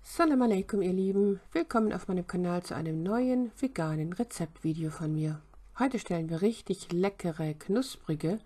Salam alaikum ihr Lieben, willkommen auf meinem Kanal zu einem neuen veganen Rezeptvideo von mir. Heute stellen wir richtig leckere, knusprige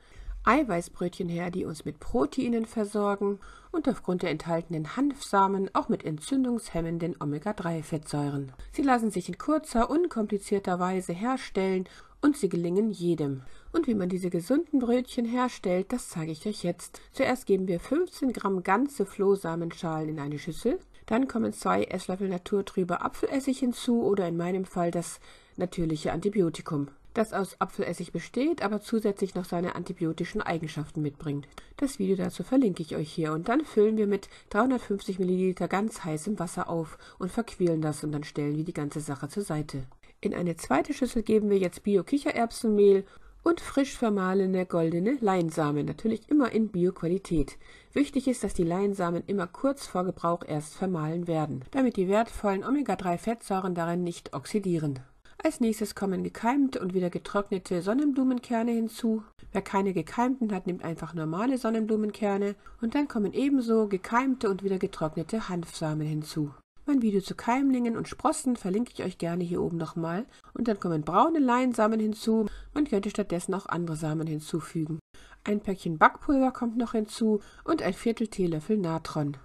Eiweißbrötchen her, die uns mit Proteinen versorgen und aufgrund der enthaltenen Hanfsamen auch mit entzündungshemmenden Omega-3-Fettsäuren. Sie lassen sich in kurzer, unkomplizierter Weise herstellen und sie gelingen jedem. Und wie man diese gesunden Brötchen herstellt, das zeige ich euch jetzt. Zuerst geben wir 15 Gramm ganze Flohsamenschalen in eine Schüssel. Dann kommen 2 Esslöffel naturtrüber Apfelessig hinzu oder in meinem Fall das natürliche Antibiotikum, das aus Apfelessig besteht, aber zusätzlich noch seine antibiotischen Eigenschaften mitbringt. Das Video dazu verlinke ich euch hier. Und dann füllen wir mit 350 ml ganz heißem Wasser auf und verquirlen das und dann stellen wir die ganze Sache zur Seite. In eine zweite Schüssel geben wir jetzt Bio-Kichererbsenmehl und frisch vermahlene goldene Leinsamen, natürlich immer in Bio-Qualität. Wichtig ist, dass die Leinsamen immer kurz vor Gebrauch erst vermahlen werden, damit die wertvollen Omega-3-Fettsäuren darin nicht oxidieren. Als nächstes kommen gekeimte und wieder getrocknete Sonnenblumenkerne hinzu. Wer keine gekeimten hat, nimmt einfach normale Sonnenblumenkerne. Und dann kommen ebenso gekeimte und wieder getrocknete Hanfsamen hinzu. Mein Video zu Keimlingen und Sprossen verlinke ich euch gerne hier oben nochmal. Und dann kommen braune Leinsamen hinzu. Man könnte stattdessen auch andere Samen hinzufügen. Ein Päckchen Backpulver kommt noch hinzu und ein Viertel Teelöffel Natron.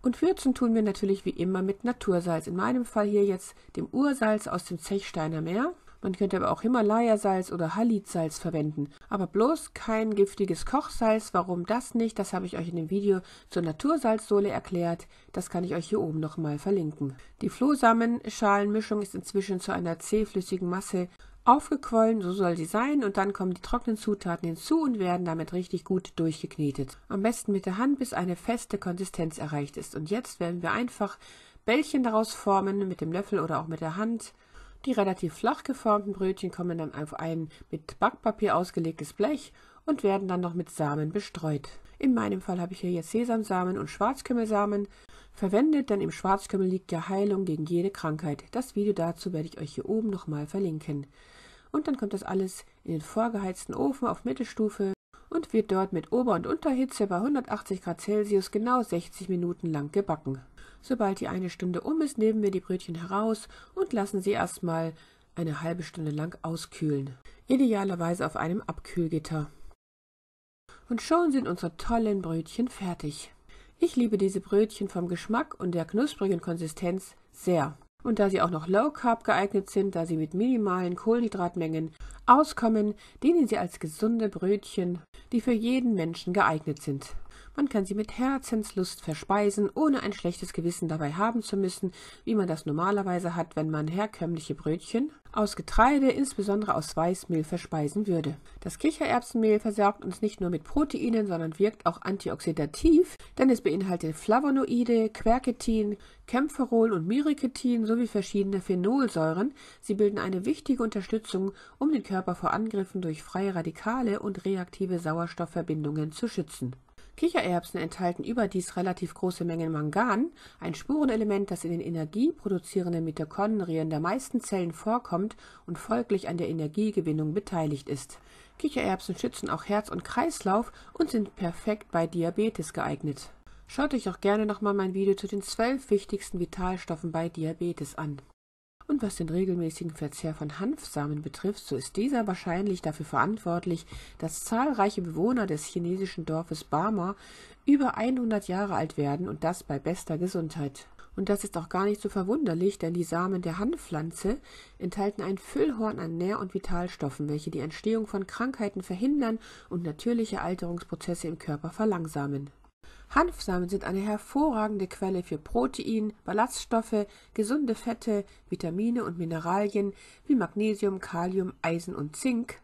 Und würzen tun wir natürlich wie immer mit Natursalz. In meinem Fall hier jetzt dem Ursalz aus dem Zechsteiner Meer. Man könnte aber auch Himalaya-Salz oder Halid-Salz verwenden. Aber bloß kein giftiges Kochsalz. Warum das nicht? Das habe ich euch in dem Video zur Natursalzsohle erklärt. Das kann ich euch hier oben nochmal verlinken. Die Flohsamenschalenmischung ist inzwischen zu einer zähflüssigen Masse aufgequollen, so soll sie sein, und dann kommen die trockenen Zutaten hinzu und werden damit richtig gut durchgeknetet. Am besten mit der Hand, bis eine feste Konsistenz erreicht ist. Und jetzt werden wir einfach Bällchen daraus formen, mit dem Löffel oder auch mit der Hand. Die relativ flach geformten Brötchen kommen dann auf ein mit Backpapier ausgelegtes Blech und werden dann noch mit Samen bestreut. In meinem Fall habe ich hier jetzt Sesamsamen und Schwarzkümmelsamen verwendet, denn im Schwarzkümmel liegt ja Heilung gegen jede Krankheit. Das Video dazu werde ich euch hier oben nochmal verlinken. Und dann kommt das alles in den vorgeheizten Ofen auf Mittelstufe und wird dort mit Ober- und Unterhitze bei 180 Grad Celsius genau 60 Minuten lang gebacken. Sobald die eine Stunde um ist, nehmen wir die Brötchen heraus und lassen sie erstmal eine halbe Stunde lang auskühlen. Idealerweise auf einem Abkühlgitter. Und schon sind unsere tollen Brötchen fertig. Ich liebe diese Brötchen vom Geschmack und der knusprigen Konsistenz sehr. Und da sie auch noch Low Carb geeignet sind, da sie mit minimalen Kohlenhydratmengen auskommen, dienen sie als gesunde Brötchen, die für jeden Menschen geeignet sind. Man kann sie mit Herzenslust verspeisen, ohne ein schlechtes Gewissen dabei haben zu müssen, wie man das normalerweise hat, wenn man herkömmliche Brötchen aus Getreide, insbesondere aus Weißmehl, verspeisen würde. Das Kichererbsenmehl versorgt uns nicht nur mit Proteinen, sondern wirkt auch antioxidativ, denn es beinhaltet Flavonoide, Quercetin, Campherol und Myricetin sowie verschiedene Phenolsäuren. Sie bilden eine wichtige Unterstützung, um den Körper vor Angriffen durch freie Radikale und reaktive Sauerstoffverbindungen zu schützen. Kichererbsen enthalten überdies relativ große Mengen Mangan, ein Spurenelement, das in den energieproduzierenden Mitochondrien der meisten Zellen vorkommt und folglich an der Energiegewinnung beteiligt ist. Kichererbsen schützen auch Herz und Kreislauf und sind perfekt bei Diabetes geeignet. Schaut euch auch gerne nochmal mein Video zu den 12 wichtigsten Vitalstoffen bei Diabetes an. Und was den regelmäßigen Verzehr von Hanfsamen betrifft, so ist dieser wahrscheinlich dafür verantwortlich, dass zahlreiche Bewohner des chinesischen Dorfes Barma über 100 Jahre alt werden und das bei bester Gesundheit. Und das ist auch gar nicht so verwunderlich, denn die Samen der Hanfpflanze enthalten ein Füllhorn an Nähr- und Vitalstoffen, welche die Entstehung von Krankheiten verhindern und natürliche Alterungsprozesse im Körper verlangsamen. Hanfsamen sind eine hervorragende Quelle für Protein, Ballaststoffe, gesunde Fette, Vitamine und Mineralien wie Magnesium, Kalium, Eisen und Zink.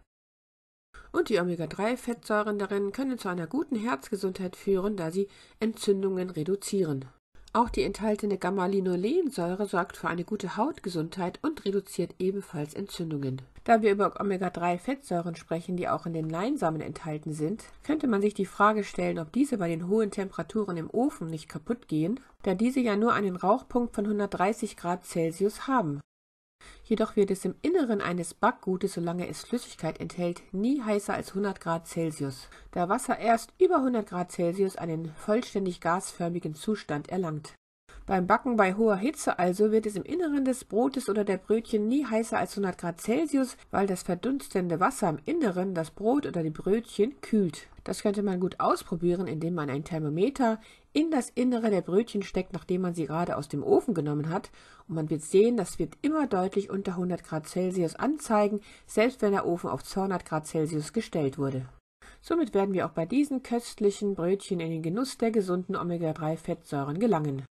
Und die Omega-3-Fettsäuren darin können zu einer guten Herzgesundheit führen, da sie Entzündungen reduzieren. Auch die enthaltene Gamma-Linolensäure sorgt für eine gute Hautgesundheit und reduziert ebenfalls Entzündungen. Da wir über Omega-3-Fettsäuren sprechen, die auch in den Leinsamen enthalten sind, könnte man sich die Frage stellen, ob diese bei den hohen Temperaturen im Ofen nicht kaputt gehen, da diese ja nur einen Rauchpunkt von 130 Grad Celsius haben. Jedoch wird es im Inneren eines Backgutes, solange es Flüssigkeit enthält, nie heißer als 100 Grad Celsius, da Wasser erst über 100 Grad Celsius einen vollständig gasförmigen Zustand erlangt. Beim Backen bei hoher Hitze also wird es im Inneren des Brotes oder der Brötchen nie heißer als 100 Grad Celsius, weil das verdunstende Wasser im Inneren das Brot oder die Brötchen kühlt. Das könnte man gut ausprobieren, indem man ein Thermometer in das Innere der Brötchen steckt, nachdem man sie gerade aus dem Ofen genommen hat. Und man wird sehen, das wird immer deutlich unter 100 Grad Celsius anzeigen, selbst wenn der Ofen auf 200 Grad Celsius gestellt wurde. Somit werden wir auch bei diesen köstlichen Brötchen in den Genuss der gesunden Omega-3-Fettsäuren gelangen.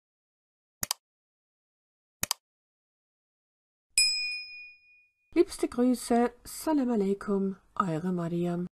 Liebste Grüße, Salam Aleikum, eure Mariam.